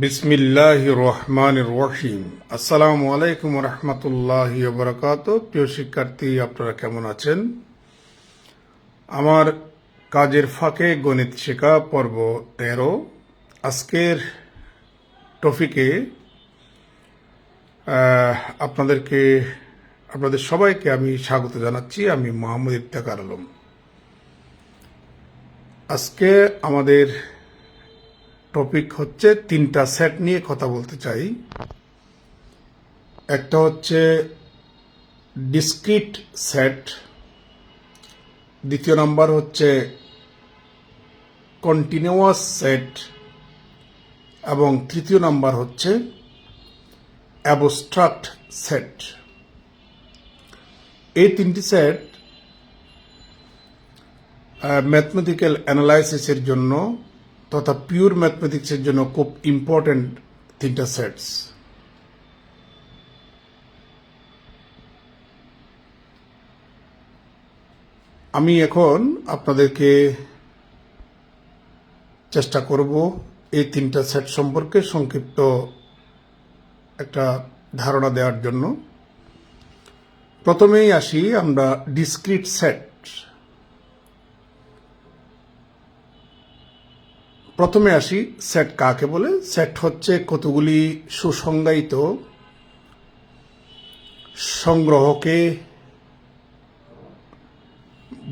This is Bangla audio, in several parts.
বিসমিল্লাহির রহমানির রহিম। আসসালামু আলাইকুম রহমতুল্লাহি ওয়া প্রিয় শিক্ষার্থী, আপনারা কেমন আছেন? আমার কাজের ফাঁকে গণিত শেখা পর্ব 13। আজকের টপিকে আপনাদের সবাইকে আমি স্বাগত জানাচ্ছি। আমি মোহাম্মদ ইফতেখার আলম। আজকে আমাদের টপিক হচ্ছে তিনটা সেট নিয়ে কথা বলতে চাই। একটা হচ্ছে ডিসক্রিট সেট, দ্বিতীয় নাম্বার হচ্ছে কন্টিনিউয়াস সেট এবং তৃতীয় নাম্বার হচ্ছে অ্যাবস্ট্রাক্ট সেট। এই তিনটি সেট ম্যাথমেটিক্যাল অ্যানালাইসিসের জন্য তথা পিওর ম্যাথমেটিক্সের জন্য খুব ইম্পর্টেন্ট তিনটা সেটস। আমি এখন আপনাদেরকে চেষ্টা করব এই তিনটা সেট সম্পর্কে সংক্ষিপ্ত একটা ধারণা দেওয়ার জন্য। প্রথমেই আসি আমরা ডিসক্রিট সেট। প্রথমে আসি সেট কাকে বলে। সেট হচ্ছে কতগুলি সুসংজ্ঞায়িত সংগ্রহকে,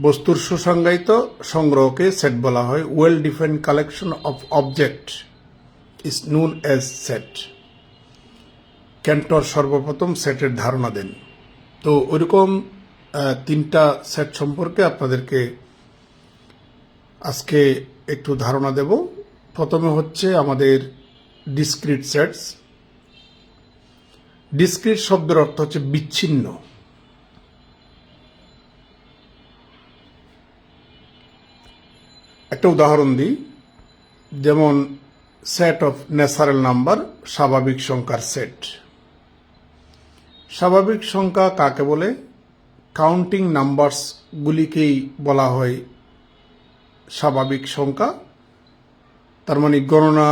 বস্তুর সুসংজ্ঞায়িত সংগ্রহকে সেট বলা হয়। Well defined collection of object is known as set. ক্যান্টর সর্বপ্রথম সেটের ধারণা দেন। তো ওইরকম তিনটা সেট সম্পর্কে আপনাদেরকে আজকে একটু ধারণা দেব। প্রথমে হচ্ছে আমাদের ডিসক্রিট সেটস। ডিসক্রিট শব্দের অর্থ হচ্ছে বিচ্ছিন্ন। একটা উদাহরণ দিই, যেমন সেট অফ ন্যাচারাল নাম্বার, স্বাভাবিক সংখ্যার সেট। স্বাভাবিক সংখ্যা কাকে বলে? কাউন্টিং নাম্বারস গুলিকেই বলা হয় স্বাভাবিক সংখ্যা। তার মানে গণনা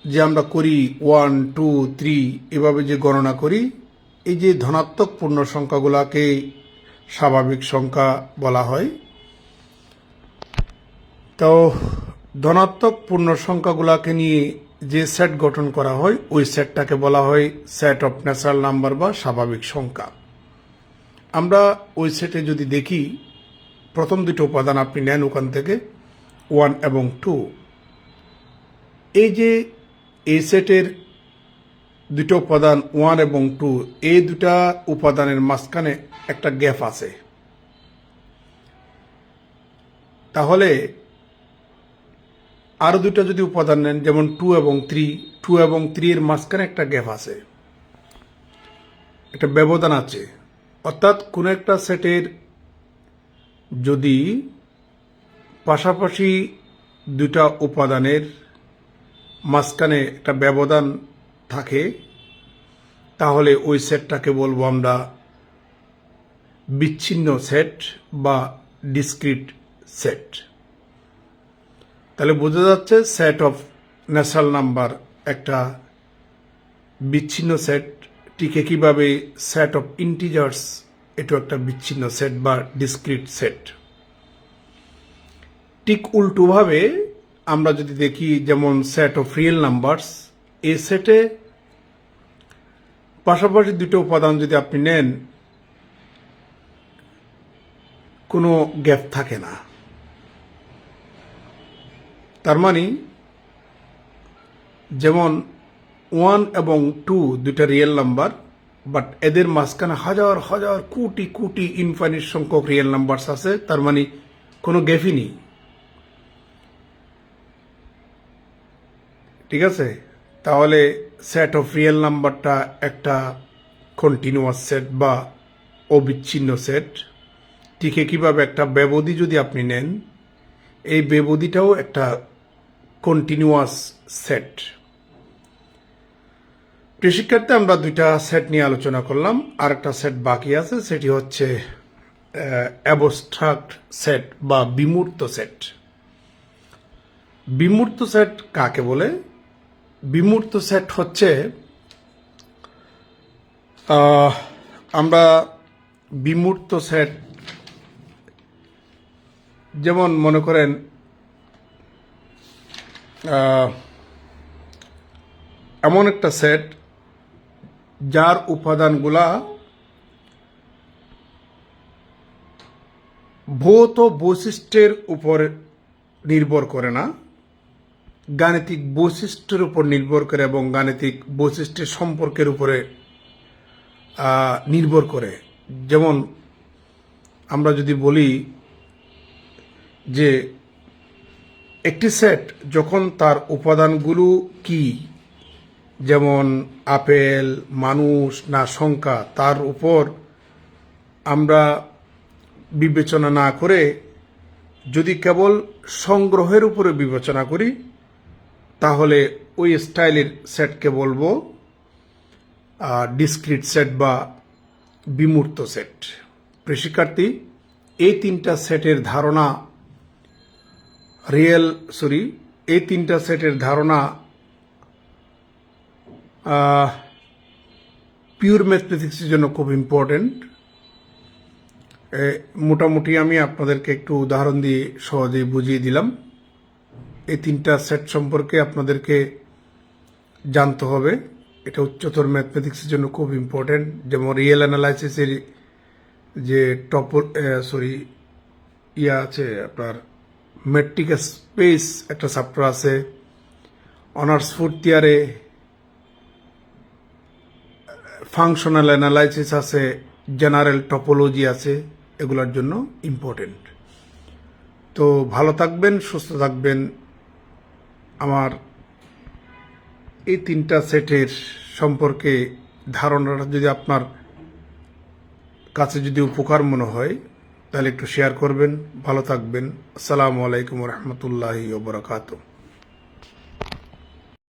যে আমরা করি 1, 2, 3 এভাবে যে গণনা করি, এই যে ধনাত্মক পূর্ণ সংখ্যাগুলাকে স্বাভাবিক সংখ্যা বলা হয়। তো ধনাত্মক পূর্ণ সংখ্যাগুলাকে নিয়ে যে সেট গঠন করা হয় ওই সেটটাকে বলা হয় সেট অফ ন্যাচারাল নাম্বার বা স্বাভাবিক সংখ্যা। আমরা ওই সেটে যদি দেখি, প্রথম দুটো উপাদান আপনি নেন ওখান থেকে 1 এবং 2। এই যে এই সেটের দুটো উপাদান 1 এবং 2, এই দুটা উপাদানের মাঝখানে একটা গ্যাপ আছে। তাহলে আরো দুটা যদি উপাদান নেন, যেমন 2 এবং 3, 2 এবং 3 এর মাঝখানে একটা গ্যাপ আছে, একটা ব্যবধান আছে। অর্থাৎ কোন একটা সেটের যদি পাশাপাশি দুটা উপাদানের মাঝখানে একটা ব্যবধান থাকে, তাহলে ওই সেটটাকে বলবো আমরা বিচ্ছিন্ন সেট বা ডিসক্রিট সেট। তাহলে বোঝা যাচ্ছে সেট অফ ন্যাচারাল নাম্বার একটা বিচ্ছিন্ন সেট। ঠিক একইভাবে সেট অফ ইন্টিজার্স এটাও একটা বিচ্ছিন্ন সেট বা ডিসক্রিট সেট। ঠিক উল্টোভাবে আমরা যদি দেখি, যেমন সেট অফ রিয়েল নাম্বারস, এই সেটে পাশাপাশি দুটো উপাদান যদি আপনি নেন, কোনো গ্যাপ থাকে না। তার মানে যেমন 1 এবং 2 দুটা রিয়েল নাম্বার, বাট এদের মাঝখানে হাজার হাজার কোটি কোটি ইনফাইনিট সংখ্যক রিয়েল নাম্বারস আছে। তার মানে কোনো গ্যাপই নেই। ঠিক আছে? তাহলে সেট অফ রিয়েল নাম্বারটা একটা কন্টিনিউয়াস সেট বা অবিচ্ছিন্ন সেট। ঠিক একইভাবে একটা ব্যবধি যদি আপনি নেন, এই ব্যবধিটাও একটা কন্টিনিউয়াস সেট। প্রিয় শিক্ষার্থী, আমরা দুইটা সেট নিয়ে আলোচনা করলাম। আর একটা সেট বাকি আছে, সেটি হচ্ছে অ্যাবস্ট্রাক্ট সেট বা বিমূর্ত সেট। বিমূর্ত সেট কাকে বলে? বিমূর্ত সেট হচ্ছে আমরা বিমূর্ত সেট যেমন মনে করেন এমন একটা সেট যার উপাদানগুলা ভৌত বৈশিষ্ট্যের উপর নির্ভর করে না, গাণিতিক বৈশিষ্ট্যের উপর নির্ভর করে এবং গাণিতিক বৈশিষ্ট্যের সম্পর্কের উপরে নির্ভর করে। যেমন আমরা যদি বলি যে একটি সেট যখন তার উপাদানগুলো কি, যেমন আপেল, মানুষ না সংখ্যা, তার উপর আমরা বিবেচনা না করে যদি কেবল সংগ্রহের উপরে বিবেচনা করি তাহলে ওই স্টাইলের সেটকে বলবো ডিসক্রিট সেট বা বিমূর্ত সেট। প্রিয় শিক্ষার্থী, এই তিনটা সেটের ধারণা পিওর ম্যাথমেটিক্সের জন্য খুব ইম্পর্টেন্ট। মোটামুটি আমি আপনাদেরকে একটু উদাহরণ দিয়ে সহজেই বুঝিয়ে দিলাম। এই তিনটা সেট সম্পর্কে আপনাদেরকে জানতে হবে, এটা উচ্চতর ম্যাথমেটিক্সের জন্য খুব ইম্পর্টেন্ট। যেমন রিয়েল অ্যানালাইসিসের যে আছে আপনার মেট্রিক স্পেস একটা চ্যাপ্টার আছে, অনার্স ফোর্থ ইয়ারে ফাংশনাল অ্যানালাইসিস আছে, জেনারেল টপোলজি আছে, এগুলোর জন্য ইম্পর্টেন্ট। তো ভালো থাকবেন, সুস্থ থাকবেন। আমার এই তিনটা সেটের সম্পর্কে ধারণাটা যদি আপনার কাছে যদি উপকার মনে হয় তাহলে একটু শেয়ার করবেন। ভালো থাকবেন। আসসালামু আলাইকুম রহমতুল্লাহি ওয়া বারাকাতুহু।